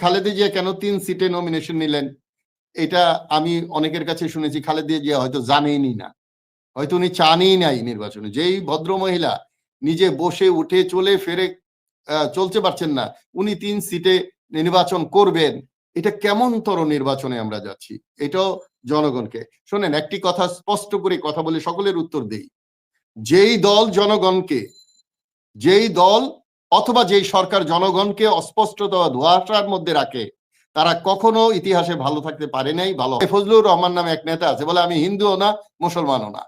খালেদা জিয়া কেন 3 সিটে নমিনেশন নিলেন? এটা আমি অনেকের কাছে শুনেছি খালেদা জিয়া হয়তো জানেনই না, হয়তো উনি চানই নাই নির্বাচনে। যেই ভদ্র মহিলা নিজে বসে উঠে চলে ফেরে চলতে পারছেন না, উনি 3 সিটে নির্বাচন করবেন, এটা কেমন তর নির্বাচনে আমরা যাচ্ছি? এটাও জনগণকে শোনেন, একটি কথা স্পষ্ট করে কথা বলে সকলের উত্তর দেই। যেই দল জনগণকে, যেই দল অথবা যেই সরকার জনগণকে অস্পষ্টতা ধোঁয়াশার মধ্যে রাখে, তারা কখনো ইতিহাসে ভালো থাকতে পারে নাই। ভালো ফজলুর রহমান নামে এক নেতা আছে, বলে আমি হিন্দুও না মুসলমানও না।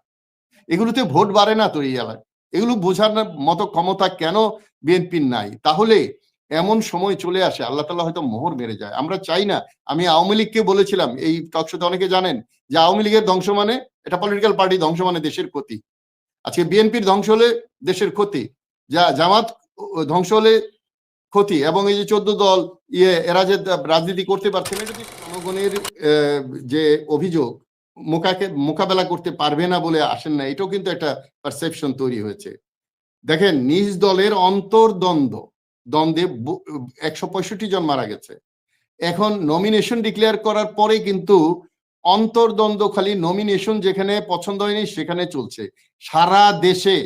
এগুলোতে ভোট বাড়ে না তো এই এলাকায়। এগুলো বোঝার মতো ক্ষমতা কেন বিএনপির নাই? তাহলে এমন সময় চলে আসে, আল্লাহ তাআলা হয়তো মোহর মেরে যায়। আমরা চাই না। আমি আওয়ামী লীগকে বলেছিলাম, এই টকশোতে অনেকে জানেন যে আওয়ামী লীগের ধ্বংস মানে, এটা পলিটিক্যাল পার্টি ধ্বংস মানে দেশের ক্ষতি। আজকে বিএনপির ধ্বংস হলে দেশের ক্ষতি, যা জামাত ধ্বংস হলে ক্ষতি, এবং এই যে 14 দল এরা যে রাজনীতি করতে পারছে না, এটা জনগণের যে অভিযোগ মোকাবেলা করতে পারবে না বলে আসেন না, এটাও কিন্তু একটা পারসেপশন তৈরি হয়েছে। দেখেন, নিজ দলের দ্বন্দ্বে 165 জন মারা গেছে। এখন নমিনেশন ডিক্লেয়ার করার পরে কিন্তু অন্তর্দ্বন্দ্ব, খালি নমিনেশন যেখানে পছন্দ হয়নি সেখানে চলছে সারা দেশে।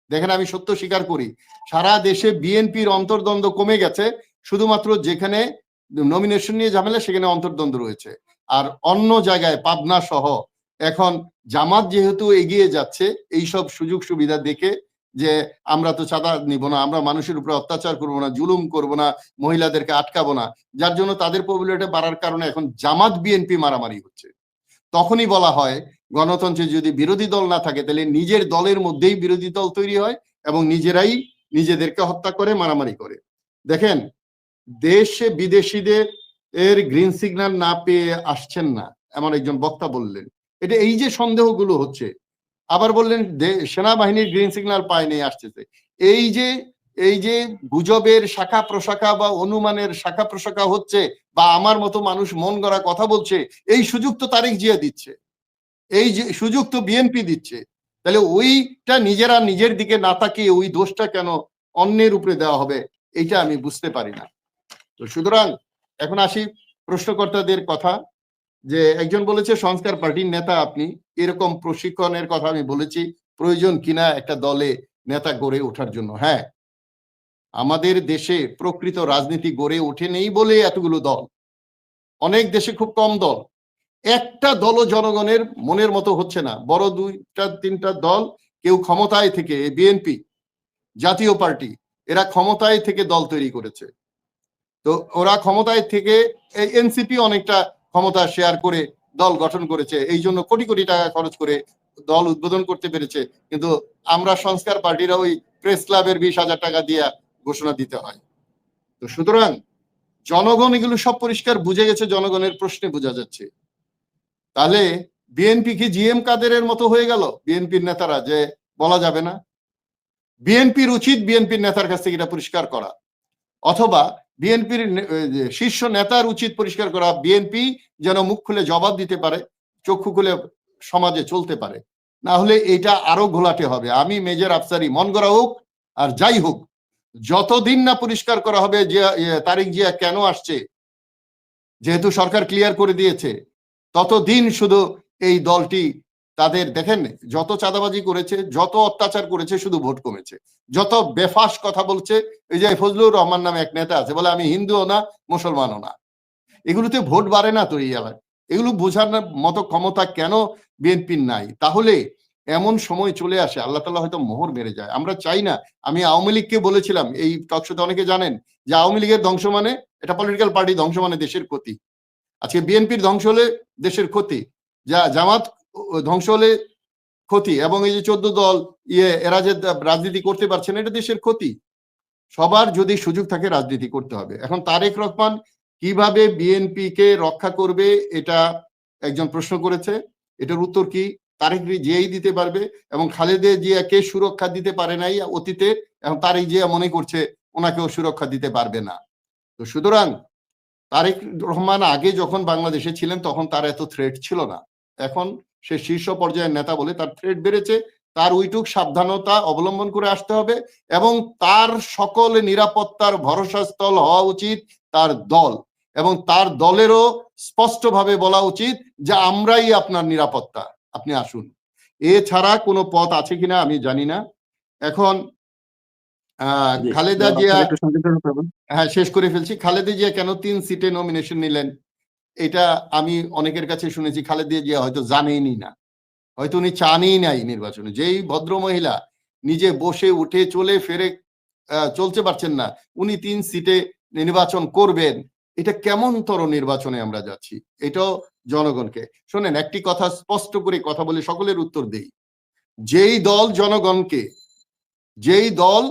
দেখেন, আমি সত্য স্বীকার করি, সারা দেশে বিএনপির অন্তর্দ্বন্দ্ব কমে গেছে, শুধুমাত্র যেখানে নমিনেশন নিয়ে ঝামেলা সেখানে অন্তর্দ্বন্দ্ব রয়েছে। আর অন্য জায়গায় পাবনা সহ এখন জামাত যেহেতু এগিয়ে যাচ্ছে এইসব সুযোগ সুবিধা দেখে, যে আমরা তো চাঁদা নিব না, আমরা মানুষের উপরে অত্যাচার করব না, জুলুম করব না, মহিলাদেরকে আটকাবো না, যার জন্য তাদের পপুলারিটি বাড়ার কারণে এখন জামাত বিএনপি মারামারি হচ্ছে। তখনই বলা হয়, গণতন্ত্রে যদি বিরোধী দল না থাকে তাহলে নিজের দলের মধ্যেই বিরোধী দল তৈরি হয় এবং নিজেরাই নিজেদেরকে হত্যা করে, মারামারি করে। দেখেন, দেশে বিদেশিদের গ্রিন সিগন্যাল না পেয়ে আসছেন না, এমন একজন বক্তা বললেন। এটা এই যে সন্দেহগুলো হচ্ছে, আবার বললেন সেনাবাহিনীর গ্রিন সিগন্যাল পায়নি, আসতেছে। এই যে গুজবের শাখা প্রশাখা বা অনুমানের শাখা প্রশাখা হচ্ছে, বা আমার মতো মানুষ মন গড়া কথা বলছে, এই সুযোগ তো তারেক জিয়া দিচ্ছে, এই যে সুযোগ তো বিএনপি দিচ্ছে। তাহলে ওইটা নিজেরা নিজের দিকে না তাকিয়ে ওই দোষটা কেন অন্যের উপরে দেওয়া হবে, এইটা আমি বুঝতে পারি না। তো সুতরাং এখন আসি প্রশ্নকর্তাদের কথা, যে একজন বলেছে সংস্কার পার্টির নেতা আপনি, এরকম প্রশিক্ষণের কথা আমি বলেছি, প্রয়োজন কিনা একটা দলে নেতা গড়ে ওঠার জন্য। হ্যাঁ, আমাদের দেশে প্রকৃত রাজনীতি গড়ে ওঠে নেই বলে এতগুলো দল, অনেক দেশে খুব কম দল, একটা দলও জনগণের মনের মতো হচ্ছে না। বড় 2-3টা দল, কেউ ক্ষমতায় থেকে, বিএনপি, জাতীয় পার্টি, এরা ক্ষমতায় থেকে দল তৈরি করেছে। তো ওরা ক্ষমতায় থেকে, এনসিপি অনেকটা ক্ষমতা শেয়ার করে দল গঠন করেছে, এই জন্য কোটি কোটি টাকা খরচ করে দল উদ্বোধন করতে পেরেছে। কিন্তু আমরা সংস্কার পার্টিরা ওই প্রেস ক্লাবের 20,000 টাকা দিয়ে ঘোষণা দিতে হয়। তো সুতরাং জনগণ এগুলো সব পরিষ্কার বুঝে গেছে, জনগণের প্রশ্নে বোঝা যাচ্ছে। তাহলে বিএনপি কি জিএম কাদেরের মতো হয়ে গেল? বিএনপির নেতারা যে বলা যাবে না, বিএনপির উচিত বিএনপির নেতার কাছ থেকে এটা পরিষ্কার করা, অথবা বিএনপির শীর্ষ নেতার উচিত পরিষ্কার করা, বিএনপি যেন মুখ খুলে জবাব দিতে পারে, চক্ষু খুলে সমাজে চলতে পারে। না হলে এটা আরো ঘোলাটে হবে। আমি মেজর আফসারি, মন গড়া হোক আর যাই হোক, যতদিন না পরিষ্কার করা হবে যে তারেক জিয়া কেন আসছে, যেহেতু সরকার ক্লিয়ার করে দিয়েছে, ততদিন শুধু এই দলটি তাদের, দেখেন যত চাঁদাবাজি করেছে, যত অত্যাচার করেছে, শুধু ভোট কমেছে। যত বেফাস কথা বলছে, এই যে ফজলুর রহমান নামে এক নেতা আছে, বলে আমি হিন্দুও না মুসলমানও না। এগুলোতে ভোট বাড়ে না তো এই এলাকায়। এগুলো বোঝার মতো ক্ষমতা কেন বিএনপির নাই? তাহলে এমন সময় চলে আসে, আল্লাহ তাআলা হয়তো মোহর মেরে যায়। আমরা চাই না। আমি আওয়ামী লীগকে বলেছিলাম, এই টকশোতে অনেকে জানেন যে আওয়ামী লীগের ধ্বংস মানে, এটা পলিটিক্যাল পার্টি ধ্বংস মানে দেশের ক্ষতি। আজকে বিএনপির ধ্বংস হলে দেশের ক্ষতি, যা জামাত ধ্বংস হলে ক্ষতি, এবং এই যে 14 দল এরা যে রাজনীতি করতে পারছে না, এটা দেশের ক্ষতি। সবার যদি সুযোগ থাকে রাজনীতি করতে হবে। এখন তারেক রহমান কিভাবে বিএনপি কে রক্ষা করবে, এটা একজন প্রশ্ন করেছে। এটার উত্তর কি? তারেক জিয়াই দিতে পারবে, এবং খালেদা জিয়াকে সুরক্ষা দিতে পারে নাই অতীতে, এবং তারেক জিয়া মনে করছে ওনাকেও সুরক্ষা দিতে পারবে না। তো সুতরাং তারেক রহমান আগে যখন বাংলাদেশে ছিলেন তখন তার এত থ্রেট ছিল না। এখন সে শীর্ষ পর্যায়ের নেতা বলে তার থ্রেট বেড়েছে। তার ওইটুক সাবধানতা অবলম্বন করে আসতে হবে, এবং তার সকল নিরাপত্তার ভরসাস্থল হওয়া উচিত তার দল। এবং তার দলেরও স্পষ্টভাবে বলা উচিত যে আমরাই আপনার নিরাপত্তা, আপনি আসুন। এছাড়া কোনো পথ আছে কিনা আমি জানি না। এখন খালেদা জিয়া, হ্যাঁ শেষ করে ফেলছি, খালেদা জিয়া কেন 3 সিটে নমিনেশন নিলেন, এটা আমি অনেকের কাছে শুনেছি খালেদা জিয়া হয়তো জানেনই না, হয়তো উনি চানই নাই নির্বাচনে। যেই ভদ্র মহিলা নিজে বসে উঠে চলে ফেরে চলতে পারছেন না, উনি 3 সিটে নির্বাচন করবেন, এটা কেমন তর নির্বাচনে আমরা যাচ্ছি, এটাও জনগণকে শোনেন। একটি কথা স্পষ্ট করে কথা বলে সকলের উত্তর দেই, যেই দল জনগণকে, যেই দল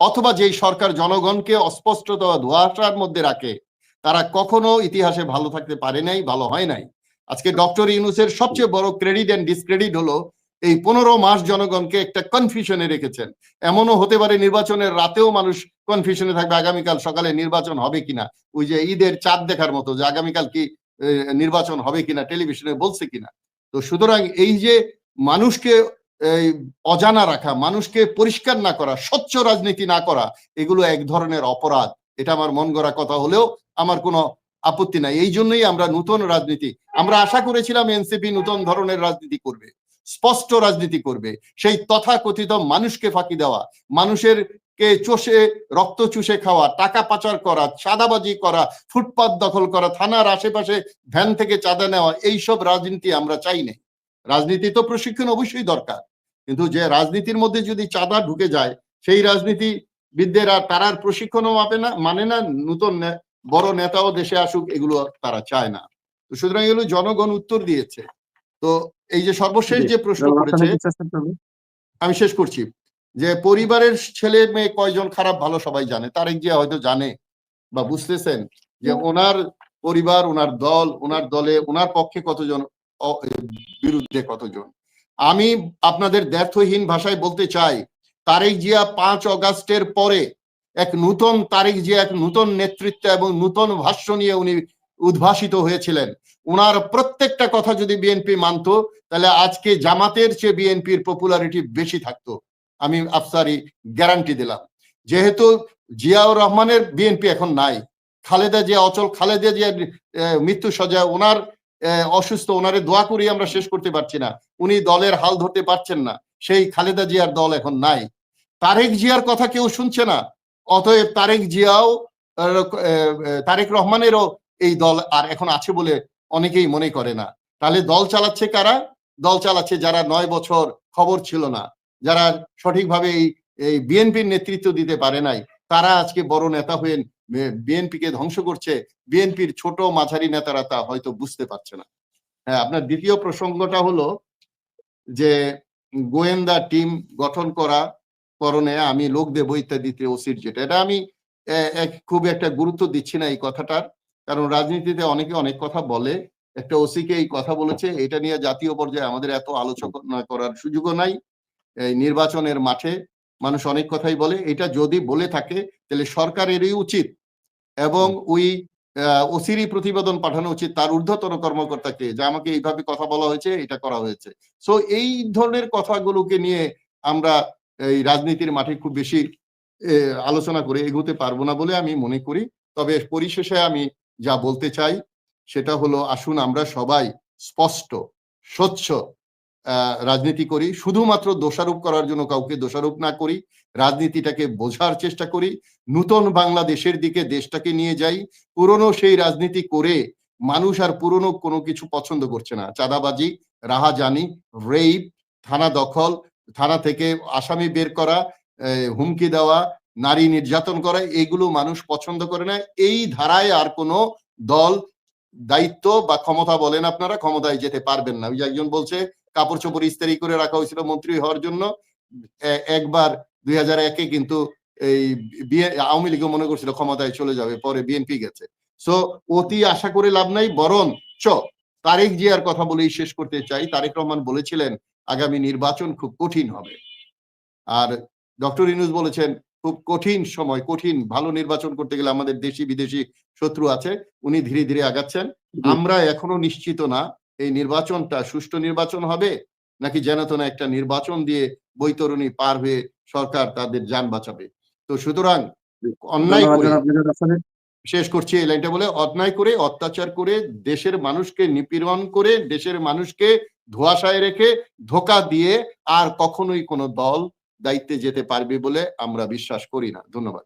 অথবা যেই সরকার জনগণকে অস্পষ্টতা ধোঁয়াশার মধ্যে রাখে, তারা কখনো ইতিহাসে ভালো থাকতে পারে নাই, ভালো হয় নাই। আজকে ডক্টর ইউনূসের সবচেয়ে বড় ক্রেডিট এন্ড ডিসক্রেডিট হলো এই 15 মাস জনগণকে একটা কনফিউশনে রেখেছেন। এমনও হতে পারে নির্বাচনের রাতেও মানুষ কনফিউশনে থাকবে আগামীকাল সকালে নির্বাচন হবে কিনা, ওই যে ঈদের চাঁদ দেখার মতো যে আগামীকাল কি নির্বাচন হবে কিনা, টেলিভিশনে বলছে কিনা। তো সুতরাং এই যে মানুষকে অজানা রাখা, মানুষকে পরিষ্কার না করা, স্বচ্ছ রাজনীতি না করা, এগুলো এক ধরনের অপরাধ। এটা আমার মন গড়া কথা হলেও আমার কোনো আপত্তি নাই। এই জন্যই আমরা নতুন রাজনীতি, আমরা আশা করেছিলাম এনসিপি নতুন ধরনের রাজনীতি করবে, স্পষ্ট রাজনীতি করবে। সেই তথাকথিত মানুষকে ফাঁকি দেওয়া, মানুষের কে চষে রক্ত চুষে খাওয়া, টাকা পাচার করা, চাঁদাবাজি করা, ফুটপাত দখল করা, থানার আশেপাশে ভ্যান থেকে চাঁদা নেওয়া, এইসব রাজনীতি আমরা চাই না। রাজনীতি তো প্রশিক্ষণ অবশ্যই দরকার, কিন্তু যে রাজনীতির মধ্যে যদি চাঁদা ঢুকে যায়, সেই রাজনীতিবিদদের আর তারার প্রশিক্ষণও মানে না, নতুন বড় নেতাও দেশে আসুক, এগুলো তারা চায় না। তো সুতরাং এগুলো জনগণ উত্তর দিয়েছে। তো এই যে সর্বশেষ যে প্রশ্ন করেছে, আমি শেষ করছি, যে পরিবারের ছেলে মেয়ে কয়জন খারাপ ভালো সবাই জানে, তারেক জিয়া হয়তো জানে বা বুঝতেছেন যে ওনার পরিবার, ওনার দল, ওনার দলে, ওনার পক্ষে কতজন, বিরুদ্ধে কতজন। আমি আপনাদের দ্ব্যর্থহীন ভাষায় বলতে চাই, তারেক জিয়া 5 অগাস্টের পরে এক নতুন তারেক জিয়া, এক নতুন নেতৃত্ব এবং নতুন ভাষ্য নিয়ে উনি উদ্ভাসিত হয়েছিলেন। ওনার প্রত্যেকটা কথা যদি বিএনপি মানতো, তাহলে আজকে জামাতের চেয়ে বিএনপির পপুলারিটি বেশি থাকতো, আমি আফসারি গ্যারান্টি দিলাম। যেহেতু জিয়াউর রহমানের বিএনপি এখন নাই, খালেদা জিয়া অচল, খালেদা জিয়ার মৃত্যু সজ্জা, ওনার অসুস্থ, ওনারে দোয়া করি আমরা শেষ করতে পারছি না, উনি দলের হাল ধরতে পারছেন না, সেই খালেদা জিয়ার দল এখন নাই। তারেক জিয়ার কথা কেউ শুনছে না, অতএব তারেক জিয়াও, তারেক রহমানেরও এই দল আর এখন আছে বলে অনেকেই মনে করে না। তাহলে দল চালাচ্ছে কারা? দল চালাচ্ছে যারা 9 বছর খবর ছিল না, যারা সঠিকভাবে এই বিএনপির নেতৃত্ব দিতে পারে নাই, তারা আজকে বড় নেতা হয়ে বিএনপিকে ধ্বংস করছে। বিএনপির ছোট মাঝারি নেতারা তা হয়তো বুঝতে পারছে না। হ্যাঁ, আপনার দ্বিতীয় প্রসঙ্গটা হলো যে গোয়েন্দা টিম গঠন করা করণে আমি লোক দেব ইত্যাদিতে ওসির, যেটা এটা আমি খুব একটা গুরুত্ব দিচ্ছি না এই কথাটার, কারণ রাজনীতিতে অনেকে অনেক কথা বলে। একটা ওসিকে এই কথা বলেছে, এটা নিয়ে জাতীয় পর্যায়ে আমাদের এত আলোচনা করার সুযোগও নাই। এই নির্বাচনের মাঠে মানুষ অনেক কথাই বলে, এটা যদি বলে থাকে তাহলে সরকারেরই উচিত এবং ওই ওসিরই প্রতিবেদন পাঠানো উচিত তার ঊর্ধ্বতন কর্মকর্তাকে, যে আমাকে এইভাবে কথা বলা হয়েছে, এটা করা হয়েছে। সো এই ধরনের কথাগুলোকে নিয়ে আমরা এই রাজনীতির মাঠে খুব বেশি আলোচনা করে এগোতে পারবো না বলে আমি মনে করি। তবে পরিশেষে আমি যা বলতে চাই সেটা হলো, আসুন আমরা সবাই স্পষ্ট স্বচ্ছ রাজনীতি করি, শুধুমাত্র দোষারোপ করার জন্য কাউকে দোষারোপ না করি, রাজনীতিটাকে বোঝার চেষ্টা করি, নতুন বাংলাদেশের দিকে দেশটাকে নিয়ে যাই। পুরনো সেই রাজনীতি করে মানুষ আর পুরনো কোনো কিছু পছন্দ করছে না। চাঁদাবাজি, রাহাজানি, রেপ, থানা দখল, থানা থেকে আসামি বের করা, হুমকি দেওয়া, নারী নির্যাতন করা, এগুলো মানুষ পছন্দ করে না। এই ধারায় আর কোনো দল দায়িত্ব বা ক্ষমতা বলেন আপনারা, ক্ষমতায় যেতে পারবেন না। ওই যে একজন বলছে কাপড় চোপড় ইস্তারি করে রাখা হয়েছিল মন্ত্রী হওয়ার জন্য, একবার 2001-এ কিন্তু এই আওয়ামী লীগও মনে করছিল ক্ষমতায় চলে যাবে, পরে বিএনপি গেছে। সো অতি আশা করে লাভ নাই, বরঞ্চ তারেক জিয়ার কথা বলেই শেষ করতে চাই। তারেক রহমান বলেছিলেন আগামী নির্বাচন খুব কঠিন হবে, আর ডক্টর ইউনূস বলেছেন খুব কঠিন সময়, কঠিন, ভালো নির্বাচন করতে গেলে আমাদের দেশি বিদেশি শত্রু আছে। উনি ধীরে ধীরে আগাচ্ছেন। আমরা এখনো নিশ্চিত না এই নির্বাচনটা সুষ্ঠু নির্বাচন হবে নাকি যেন তেন একটা নির্বাচন দিয়ে বৈতরণী পার হয়ে সরকার তাদের যান বাঁচাবে। তো সুতরাং অন্যায় করে শেষ করছি এই লাইনটা বলে, অন্যায় করে, অত্যাচার করে, দেশের মানুষকে নিপীড়ন করে, দেশের মানুষকে ধোঁয়াশায় রেখে, ধোঁকা দিয়ে আর কখনোই কোনো দল দায়িত্বে যেতে পারবে বলে আমরা বিশ্বাস করি না। ধন্যবাদ।